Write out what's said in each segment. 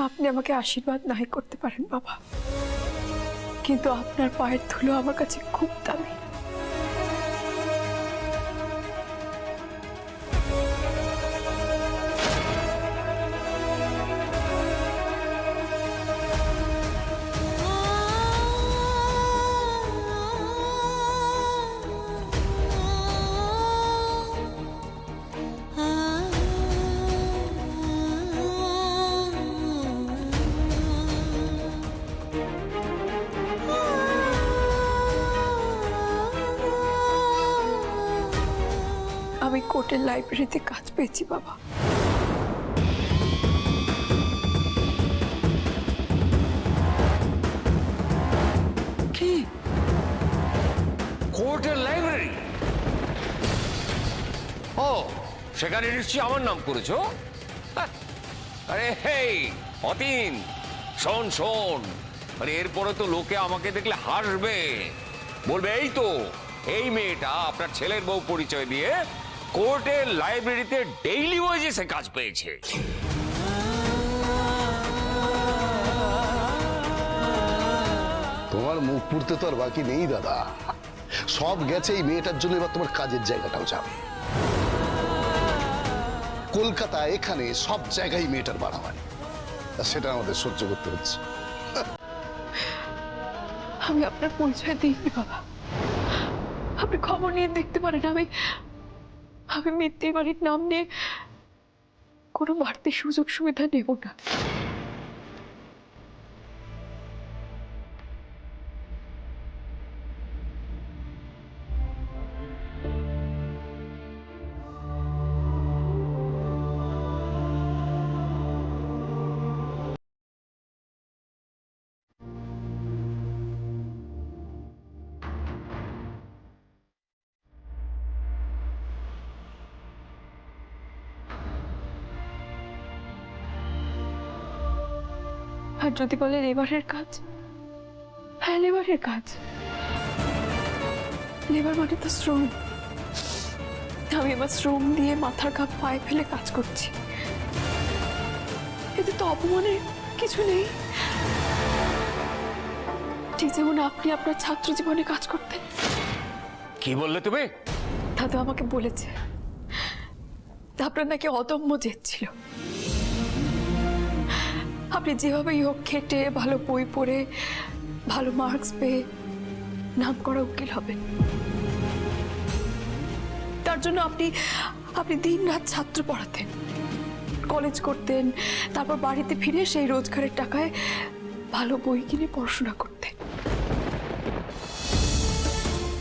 আপনি আমাকে আশীর্বাদ নাই করতে পারেন বাবা, কিন্তু আপনার পায়ের ধুলো আমার কাছে খুব দামি। আমি কোর্টের লাইব্রেরিতে কাজ পেয়েছি বাবা। কি কোর্টের লাইব্রেরি? ও, সেখানে নিশ্চয়ই আমার নাম করেছো? হ্যাঁ। আরে হেই অতীন, শোন শোন, আরে এরপরে তো লোকে আমাকে দেখলে হাসবে, বলবে এই তো এই মেয়েটা আপনার ছেলের বউ পরিচয় দিয়ে কোর্টের লাইব্রেরিতে ডেইলি ওয়েজেসে কাজ পেয়েছে। তোমার মুখ পুড়তে তো আর বাকি নেই দাদা, সব গেছে এই মেয়েটার জন্য। এবার তোমার কাজের জায়গাটাও যাবে। কলকাতা এখানে সব জায়গায় মেয়েটার বাড়াবাড়ি, আর সেটা আমাদের সহ্য করতে হচ্ছে। আমি আপনার পরিচয় দিইনি বাবা, আপনি খবর নিয়ে দেখতে পারেন। আমি মিত্তির বাড়ির নাম নিয়ে কোনো বাড়তি সুযোগ সুবিধা নেব না। আর যদি বলে লেবারের কাজ, হ্যাঁ লেবারের কাজ। লেবার মানে তো শ্রম। আমি আমার শ্রম দিয়ে মাথার ঘাম পায়ে ফেলে কাজ করছি, এতে তো অপমানের কিছু নেই। ঠিক যেমন আপনি আপনার ছাত্র জীবনে কাজ করতেন। কি বললে তুমি? দাদা আমাকে বলেছে আপনার নাকি অদম্য জেদ ছিল। আপনি যেভাবেই হোক খেটে ভালো বই পড়ে ভালো মার্কস পেয়ে নাম করা উকিল হবেন। তার জন্য আপনি দিন রাত ছাত্র পড়াতেন, কলেজ করতেন, তারপর বাড়িতে ফিরে সেই রোজগারের টাকায় ভালো বই কিনে পড়াশোনা করতেন।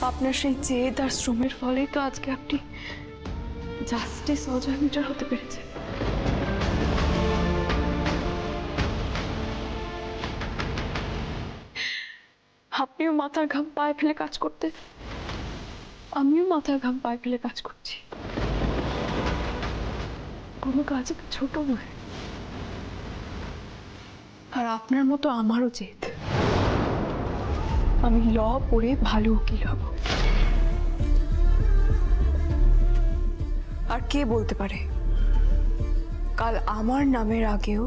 আপনার সেই জেদ আর শ্রমের ফলেই তো আজকে আপনি জাস্টিস অজয় মিটার হতে পেরেছেন। আপনিও মাথার ঘাম পায়ে ফেলে কাজ করতে, আমিও মাথার ঘাম পায়ে ফেলে কাজ করছি। কোনো কাজ ছোট নয়। আর আপনার মতো আমারও জেদ, আমি ল পড়ে ভালো উকিল হব। আর কে বলতে পারে কাল আমার নামের আগেও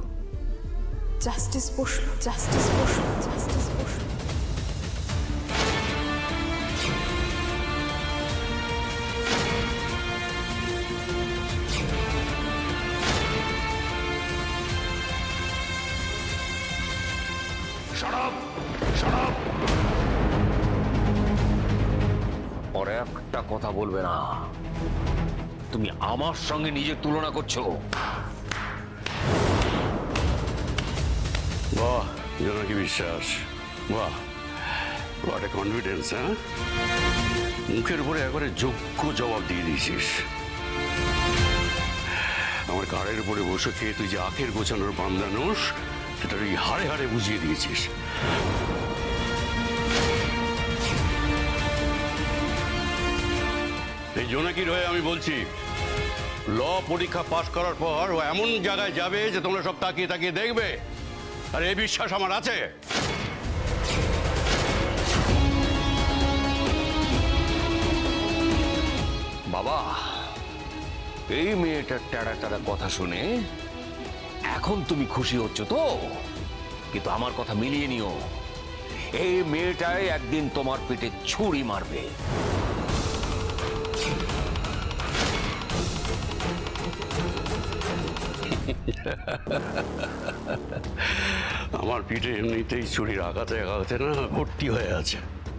জাস্টিস বসলো, জাস্টিস বসলো, জাস্টিস বসলো। আর একটা কথা বলবে না। তুমি আমার সঙ্গে নিজের তুলনা করছো। বাহ, জনকি বিশ্বাস, বাহ, হোয়াট এ কনফিডেন্স। হ্যাঁ, মুখের উপরে একবারে যোগ্য জবাব দিয়ে দিয়েছিস। আমার ঘাড়ের উপরে বসে খেয়ে তুই যে আখের গোছানোর বান্দানোস, সেটা তুই হাড়ে হাড়ে বুঝিয়ে দিয়েছিস। এই জোনাকির হয়ে আমি বলছি, ল পরীক্ষা পাশ করার পর ও এমন জায়গায় যাবে যে তোমরা সব তাকিয়ে তাকিয়ে দেখবে, আর এই বিশ্বাস আমার আছে। বাবা, এই মেয়েটার টাড়া টাড়া কথা শুনে এখন তুমি খুশি হচ্ছ তো, কিন্তু আমার কথা মিলিয়ে নিও, এই মেয়েটাই একদিন তোমার পেটে ছুরি মারবে। আমার পিঠে এমনিতেই ছুরির আঘাতে আঘাতে না ভর্তি হয়ে আছে,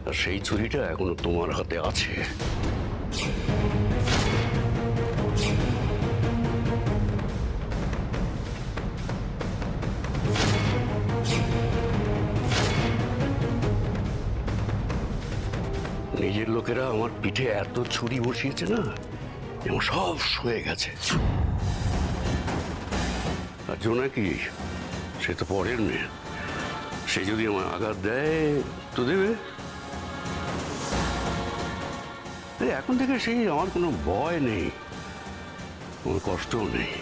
আর সেই ছুরিটা এখনো তোমার হাতে আছে। নিজের লোকেরা আমার পিঠে এত ছুরি বসিয়েছে না, যেমন সব সয়ে গেছে। আর জোনাকি, সে তো পরের মেয়ে, সে যদি আমার আঘাত দেয় তো দেবে। এখন থেকে সেই আমার কোনো ভয় নেই, কোনো কষ্টও নেই।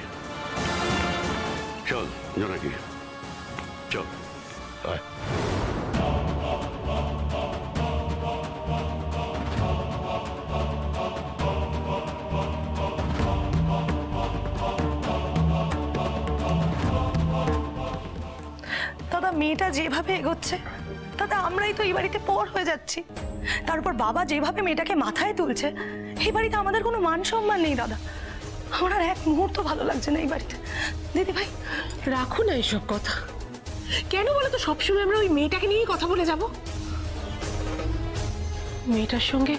চল জোনাকি, চল আয়। দাদা, মেয়েটা যেভাবে এগোচ্ছে, দাদা আমরাই তো এই বাড়িতে পর হয়ে যাচ্ছি। তারপর বাবা যেভাবে মেয়েটাকে মাথায় তুলছে, এই বাড়িতে আমাদের কোনো মান সম্মান নেই দাদা। আমার আর এক মুহূর্ত ভালো লাগছে না এই বাড়িতে। দিদি ভাই, রাখো না এসব কথা। কেন বলো তো সবসময় আমরা ওই মেয়েটাকে নিয়েই কথা বলে যাব? মেয়েটার সঙ্গে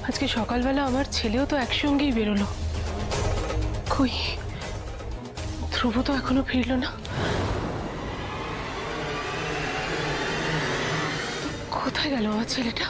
আজকে সকালবেলা আমার ছেলেও তো একসঙ্গেই বেরোলো। কই, ধ্রুব তো এখনো ফিরল না। কোথায় গেল আমার ছেলেটা?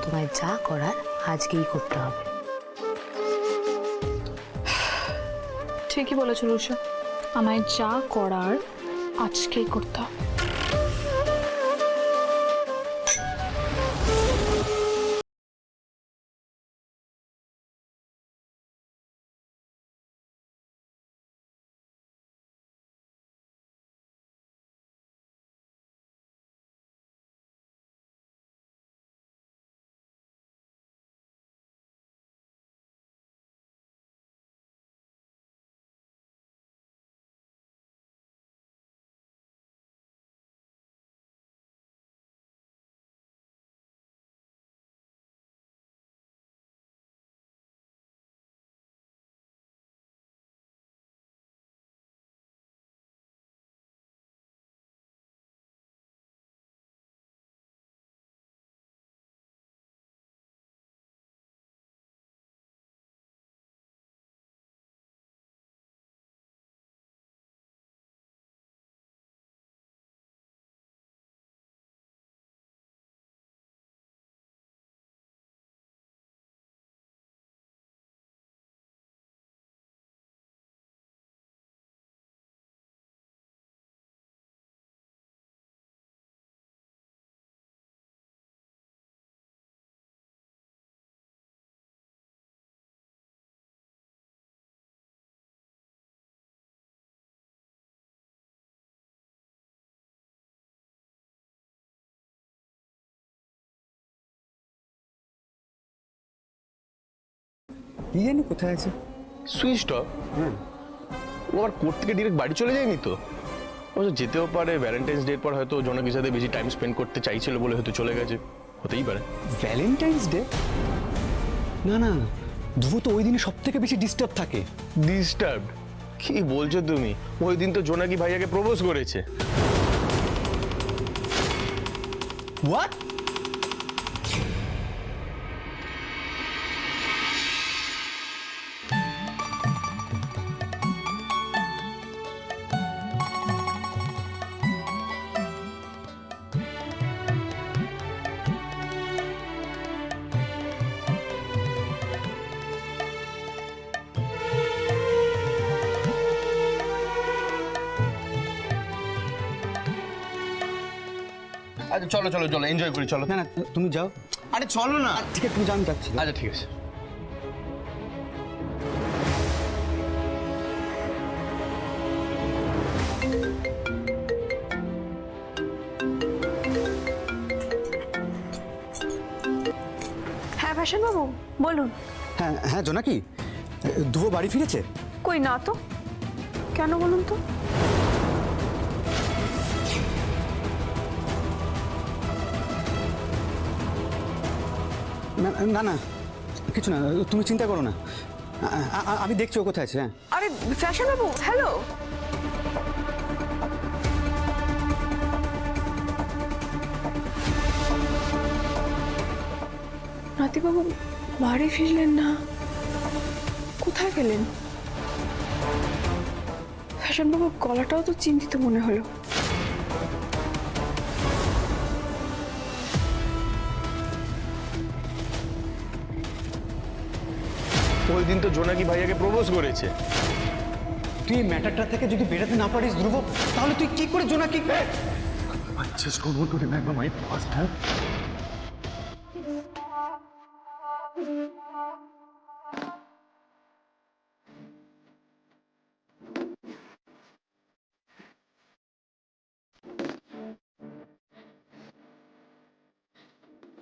তোমায় যা করার আজকেই করতে হবে। ঠিকই বলেছো রুষা, আমায় যা করার আজকেই করতে হবে। কি জানি কোথায় আছে। Switch off. ও আবার কোর্ট থেকে ডিরেক্ট বাড়ি চলে যায়নি তো? অবশ্য যেতেও পারে, ভ্যালেন্টাইন্স ডের পর হয়তো জনকের সাথে বেশি টাইম স্পেন্ড করতে চাইছিল বলে হয়তো চলে গেছে, হতেই পারে। Valentine's day? না না, ধ্রুব তো ওই দিনে সব থেকে বেশি ডিস্টার্ব থাকে। ডিস্টার্ব? কি বলছো তুমি? ওই দিন তো জোনাকি ভাইয়াকে প্রপোজ করেছে। হোয়াট? আচ্ছা চলো চলো চলো এনজয় করি চলো। না না তুমি যাও। আরে চলো না। ঠিক আছে তুমি যাও, আমি যাচ্ছি। আচ্ছা ঠিক আছে। হ্যাঁ ফ্যাশন বাবু বলুন। হ্যাঁ হ্যাঁ জোনাকি, ধ্রুব বাড়ি ফিরেছে? কই না তো, কেন বলুন তো? না না না কিছু না, তুমি চিন্তা করো না, আমি দেখছি ও কোথায় আছে। হ্যাঁ আরে ফ্যাশন বাবু হ্যালো। নাতিবাবু বাড়ি ফিরলেন না, কোথায় গেলেন? ফ্যাশন বাবু গলাটাও তো চিন্তিত মনে হলো। ওই দিন তো জোনাকি ভাইয়াকে প্রপোজ করেছে। তুই এই ম্যাটারটা থেকে যদি বেরোতে না পারিস ধ্রুব, তাহলে তুই কি করে জোনাকি?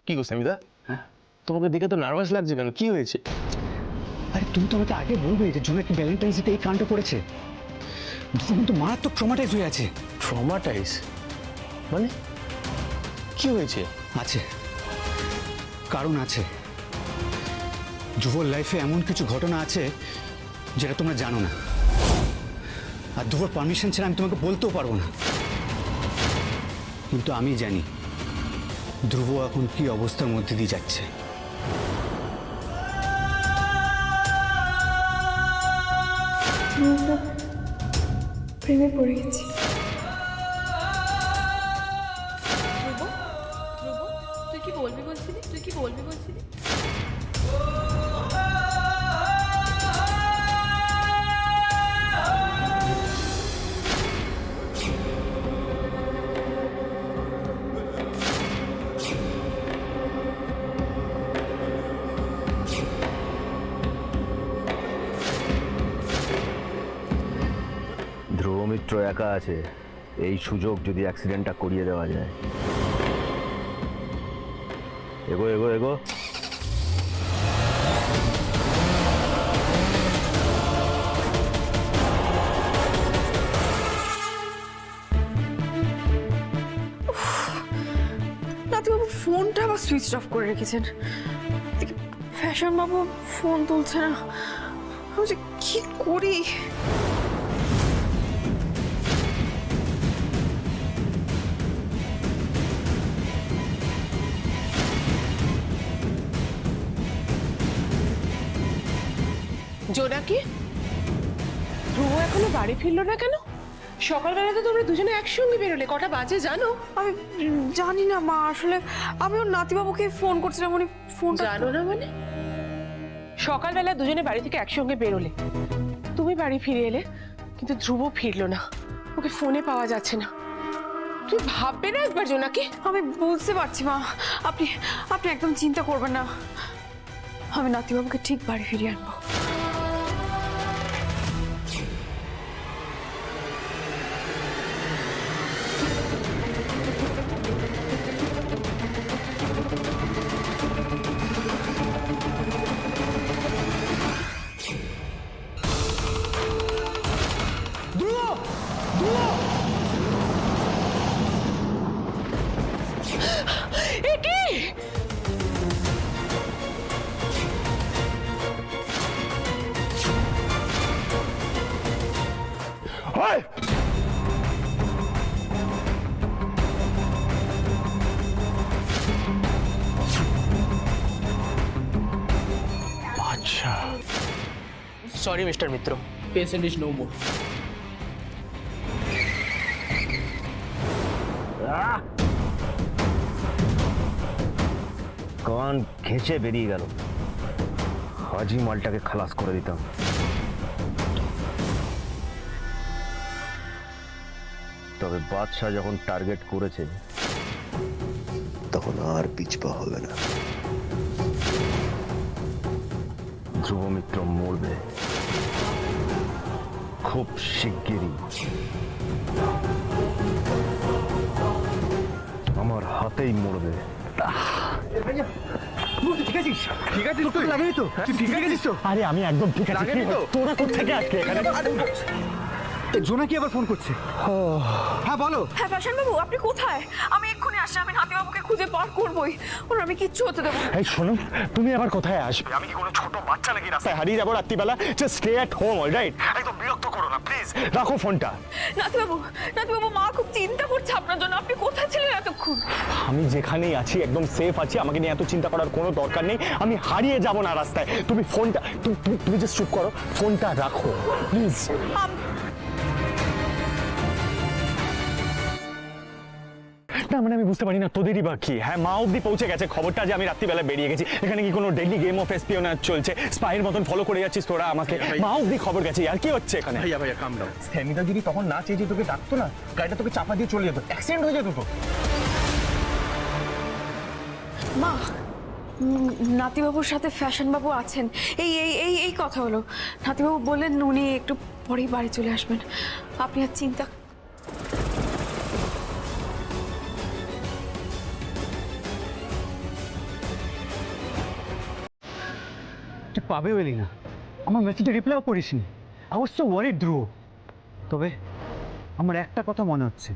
কি গো সামিদা, তোমাকে দেখে তো নার্ভাস লাগছে কেন, কি হয়েছে? আরে তুমি তো আমাকে আগে বলবে যে জোনাকি ভ্যালেন্টাইন্স ডে এই কাণ্ড করেছে। ধ্রুব কিন্তু মারাত্মক ট্রমাটাইজ হয়ে আছে। ট্রমাটাইজ মানে কি হয়েছে? আছে, কারণ আছে। ধ্রুবর লাইফে এমন কিছু ঘটনা আছে যেটা তোমরা জানো না, আর ধ্রুবর পারমিশন ছাড়া আমি তোমাকে বলতেও পারবো না। কিন্তু আমি জানি ধ্রুব এখন কি অবস্থার মধ্যে দিয়ে যাচ্ছে। প্রেমে পড়ে গেছি। তুই কি বলবি বলছিলি? ধ্রুব মিত্র একা আছে, এই সুযোগ যদি অ্যাক্সিডেন্টটা করিয়ে দেওয়া যায়। এগো এগো এগো। নাতিবাবু ফোনটা আবার সুইচ অফ করে রেখেছেন। ফ্যাশন বাবু ফোন তুলছে না, আমি যে কি করি? জোনাকি, ধ্রুব এখনো বাড়ি ফিরলো না কেন? সকালবেলা তো তোমরা দুজনে একসঙ্গে বেরোলে, কটা বাজে জানো? আমি জানি না মা, আসলে আমি ওর নাতিবাবুকে ফোন করছিলাম, উনি ফোনটা জানো না মানে? সকালবেলা দুজনে বাড়ি থেকে একসঙ্গে বেরোলে, তুমি বাড়ি ফিরে এলে, কিন্তু ধ্রুব ফিরলো না, ওকে ফোনে পাওয়া যাচ্ছে না। তুই ভাববে না একবার জোনাকি? আমি বুঝতে পারছি মা, আপনি আপনি একদম চিন্তা করবেন না, আমি নাতিবাবুকে ঠিক বাড়ি ফিরিয়ে আনবো। আচ্ছা sorry mister Mitra, patient is no more. কান ঘেঁচে বেরিয়ে গেল, হাজি মালটাকে খালাস করে দিতাম। তবে বাদশাহ যখন টার্গেট করেছে তখন আর পিছপা হবে না। ধ্রুব মিত্র মরবে খুব শিগগিরই, আমার হাতেই মরবে। ঠিক আছিস? ঠিক আছিস তো? লাগেনি তো? তুই ঠিক আছিস তো? আরে আমি একদম ঠিক আছি। তোরা কোত্থেকে আসলে এখানে? জোনাকি আবার ফোন করছে। হ্যাঁ বলো। হ্যাঁ ফ্যাশন বাবু, আপনি কোথায়? আমি এক্ষুনি আসছি, আমি নাতিবাবুকে খুঁজে পার করবোই, ওর আমি কিচ্ছু হতে দেবো না। এই শোনো, তুমি আবার কোথায় আসবে? আমি কি কোনো ছোট বাচ্চা নাকি রাস্তায় হারিয়ে যাবো রাত্রিবেলা? Just stay at home, alright? একদম বিরক্ত করো না প্লিজ, রাখো ফোনটা। নাতিবাবু, নাতিবাবু, মা খুব চিন্তা করছে আপনার জন্য, আপনি কোথায় ছিলেন এতক্ষণ? আমি যেখানেই আছি একদম সেফ আছি, আমাকে নিয়ে এত চিন্তা করার কোনো দরকার নেই। আমি হারিয়ে যাব না রাস্তায়। তুমি ফোনটা তুমি জাস্ট চুপ করো, ফোনটা রাখো প্লিজ। না মানে আমি বুঝতে পারি না তোদেরই বা কি। হ্যাঁ, মা অব্দি পৌঁছে গেছে খবরটা যে আমি রাত্রিবেলা বেরিয়ে গেছি। এখানে কি কোনো ডেইলি গেম অফ এসপিওনেজ চলছে? স্পাইয়ের মতন ফলো করে যাচ্ছিস তোরা আমাকে? মা অব্দি খবর গেছে। আর কি হচ্ছে এখানে? ভাইয়া কাম ডাউন। স্যামিদা যদি তখন না চেয়েছে তোকে ডাকতো না, গাড়িটা তোকে চাপা দিয়ে চলে যেত, অ্যাক্সিডেন্ট হয়ে যেত তো। মা, নাতিবাবুর সাথে ফ্যাশন বাবু আছেন, এই এই এই এই কথা হলো। নাতিবাবু বললেন উনি একটু পরেই বাড়ি চলে আসবেন, আপনি আর চিন্তা। তুই পাবেও এলি না, আমার মেসেজে রিপ্লাইও করিসনি। অবশ্য ওয়ারিড ধ্রুব, তবে আমার একটা কথা মনে হচ্ছে,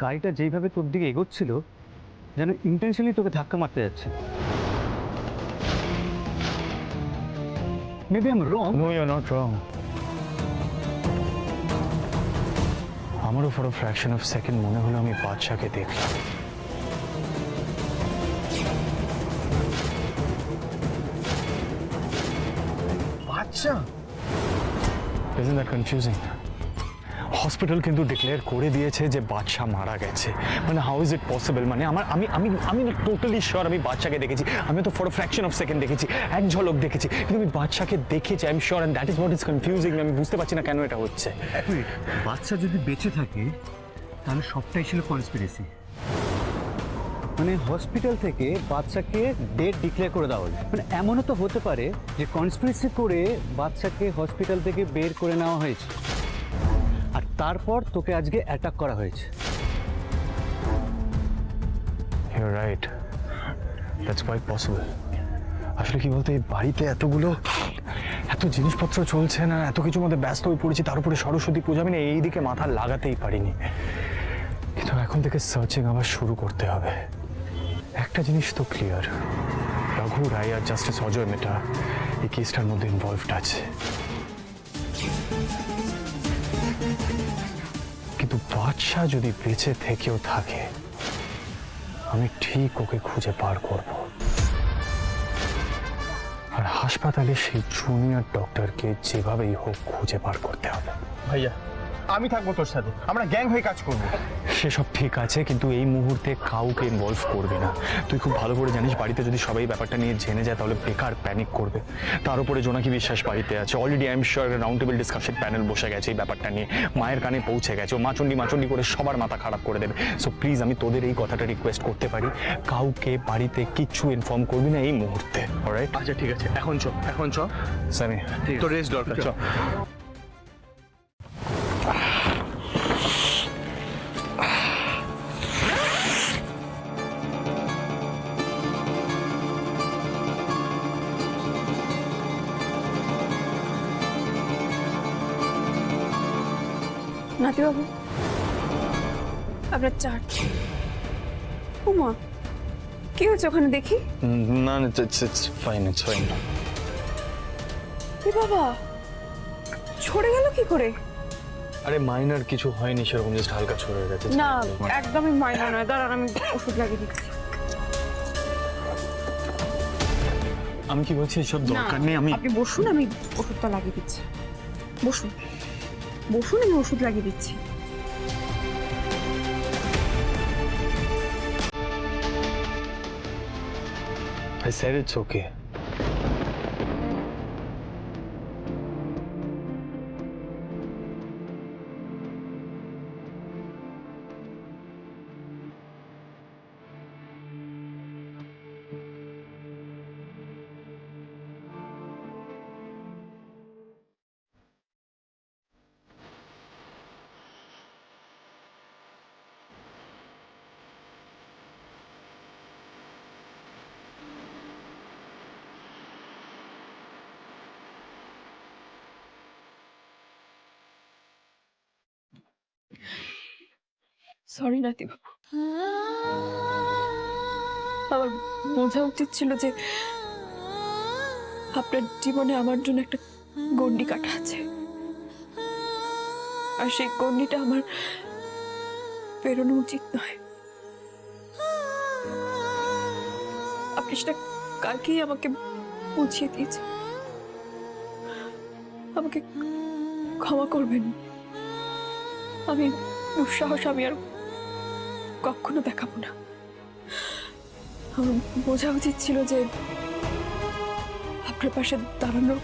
গাড়িটা যেইভাবে তোর দিকে এগোচ্ছিল যেন ইন্টেনশনালি তোকে ধাক্কা মারতে যাচ্ছে। Maybe I am wrong. No you are not wrong. আমারও for a fraction of second মনে হলো আমি বাদশাকে দেখলাম। Badshah? Isn't that confusing? Hospital কিন্তু ডিক্লেয়ার করে দিয়েছে যে বাদশা মারা গেছে। মানে হাউ ইজ ইট পসিবল? মানে আমি আমি আমি টোটালি শিওর আমি বাদশাকে দেখেছি। আমি তো for a fraction of second দেখেছি, এক ঝলক দেখেছি, কিন্তু আমি বাদশাকে দেখেছি। I am sure, and that is what is confusing. আমি বুঝতে পারছি না কেন এটা হচ্ছে। বাচ্চা যদি বেঁচে থাকে তাহলে সবটাই ছিল কনস্পিরেসি। মানে হসপিটাল থেকে বাচ্চাকে ডেট ডিক্লেয়ার করে দেওয়া হলো। মানে এমনও তো হতে পারে যে কনস্পিরেসি করে বাচ্চাকে হসপিটাল থেকে বের করে নেওয়া হয়েছে, আর তারপর তোকে আজকে অ্যাটাক করা হয়েছে। You're right. That's quite possible. আসলে কি বলতে, এই বাড়িতে এত জিনিসপত্র চলছে না, এত কিছুর মধ্যে ব্যস্ত হয়ে পড়েছি, তার উপরে সরস্বতী পূজা, আমি না এই দিকে মাথা লাগাতেই পারিনি। কিন্তু এখন থেকে সার্চিং আবার শুরু করতে হবে। একটা জিনিস তো ক্লিয়ার, রঘু রায় আর জাস্টিস অজয় মেটা এই কেসটার মধ্যে ইনভলভড আছে। কিন্তু বাদশা যদি বেঁচে থেকেও থাকে, আমি ঠিক ওকে খুঁজে পার করব। আর হাসপাতালে সেই জুনিয়র ডক্টরকে যেভাবেই হোক খুঁজে পার করতে হবে। ভাইয়া আমি থাকবো তোর সাথে, আমরা গ্যাং হয়ে কাজ করবো। সেসব ঠিক আছে, কিন্তু এই মুহূর্তে কাউকে ইনভলভ করবে না। তুই খুব ভালো করে জানিস, বাড়িতে যদি সবাই ব্যাপারটা নিয়ে জেনে যায় তাহলে বেকার প্যানিক করবে। তার উপরে জোনাকি বিশ্বাস বাড়িতে আছে, already I am sure round table discussion panel বসে গেছে এই ব্যাপারটা নিয়ে, মায়ের কানে পৌঁছে গেছে, ও মাচন্ডি করে সবার মাথা খারাপ করে দেবে। সো প্লিজ আমি তোদের এই কথাটা রিকোয়েস্ট করতে পারি, কাউকে বাড়িতে কিচ্ছু ইনফর্ম করবি না এই মুহূর্তে। অলরাইট? আচ্ছা ঠিক আছে, এখন চ সামি, তোর রেস্ট দরকার, চ। নাতিবাবু, আপনার চাট। উমা, কি হয়েছে ওখানে দেখি? না ইটস ফাইন, ইটস ফাইন। এ বাবা, ছড়ে গেল কি করে? আরে মাইনার কিছু হয়নি সেরকম, জাস্ট হালকা ছড়ে গেছে। না একদমই মাইনর নয়, দাঁড়ান আমি ওষুধ লাগিয়ে দিচ্ছি। আমি কি বলছি, এসব দরকার নেই। আমি আপনি বসুন, আমি ওষুধটা লাগিয়ে দিচ্ছি। বসুন বসুন, আমি ওষুধ লাগিয়ে দিচ্ছি। I said it's okay. Sorry নাতিবাবু, আমার বোঝা উচিত ছিল যে আপনার জীবনে আমার জন্য একটা গণ্ডি কাটা আছে, আর সেই গণ্ডিটা আমার পেরোনো উচিত নয়। আপনি সেটা কালকেই আমাকে বুঝিয়ে দিয়েছেন। আমাকে ক্ষমা করবেন। আমি দুঃসাহস আমি আর কখনো দেখাবো না। আমার বোঝা উচিত ছিল যে আপনার পাশে দাঁড়ানোর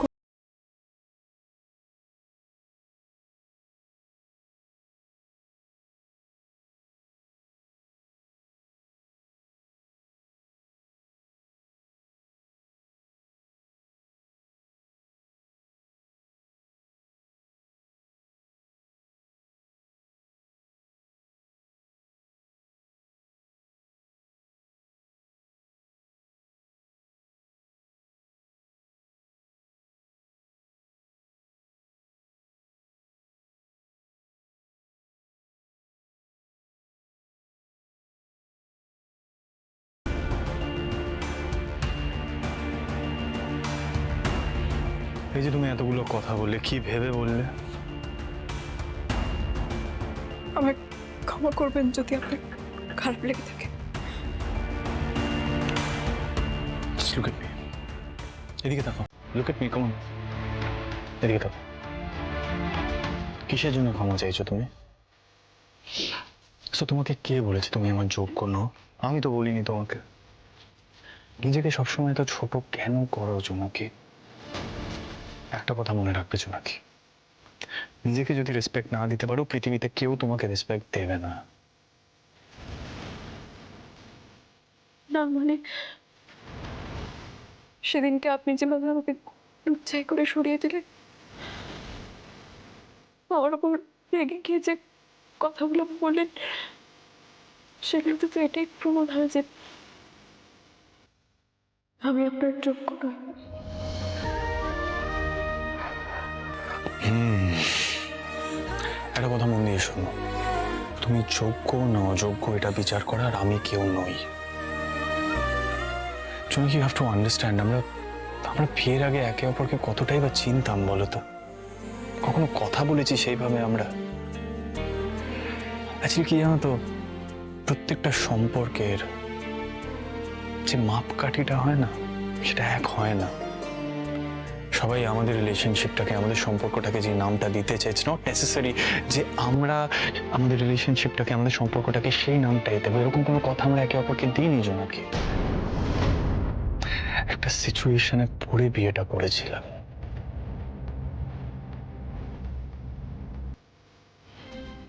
এই যে তুমি এতগুলো কথা বললে, কি ভেবে বললে? আমায় ক্ষমা করবেন যদি আপনার খারাপ লেগে থাকে। Just look at me. এদিকে তাকাও। Look at me, come on. এদিকে তাকাও। কিসের জন্য ক্ষমা চাইছো তুমি? তো তোমাকে কে বলেছে তুমি আমার যোগ্য নও? আমি তো বলিনি তোমাকে। নিজেকে সবসময় এত ছোট কেন করো জোনাকি? একটা কথা মনে রাখবে জোনাকি, নিজেকে যদি রেসপেক্ট না দিতে পারো, পৃথিবীতে কেউ তোমাকে রেসপেক্ট দেবে না। না মানে সেদিনকে আপনি যেভাবে আমাকে লুচ্ছাই করে সরিয়ে দিলেন, আমার ওপর রেগে গিয়ে যে কথাগুলো বললেন, সেগুলোতে তো এটাই প্রমাণ হয় যে আমি আপনার যোগ্য নই। একটা কথা মন দিয়ে শোনো, তুমি যোগ্য না অযোগ্য এটা বিচার করার আমি কেউ নই। জোনাকি, ইউ হ্যাভ টু আন্ডারস্ট্যান্ড, আমরা বিয়ের আগে একে অপরকে কতটাই বা চিনতাম বলো তো? কখনো কথা বলেছি সেইভাবে আমরা? অ্যাকচুয়ালি কি জানো তো, প্রত্যেকটা সম্পর্কের যে মাপকাঠিটা হয় না, সেটা এক হয় না। সবাই আমাদের রিলেশনশিপটাকে, আমাদের সম্পর্কটাকে যে নামটা দিতে চাই, ইটস নট নেসেসারি যে আমরা আমাদের রিলেশনশিপটাকে, আমাদের সম্পর্কটাকে সেই নামটাই দেবো। এরকম কোনো কথা আমরা একে অপরকে দিইনি জোনাকি। একটা সিচুয়েশনে পড়ে বিয়েটা করেছিলাম।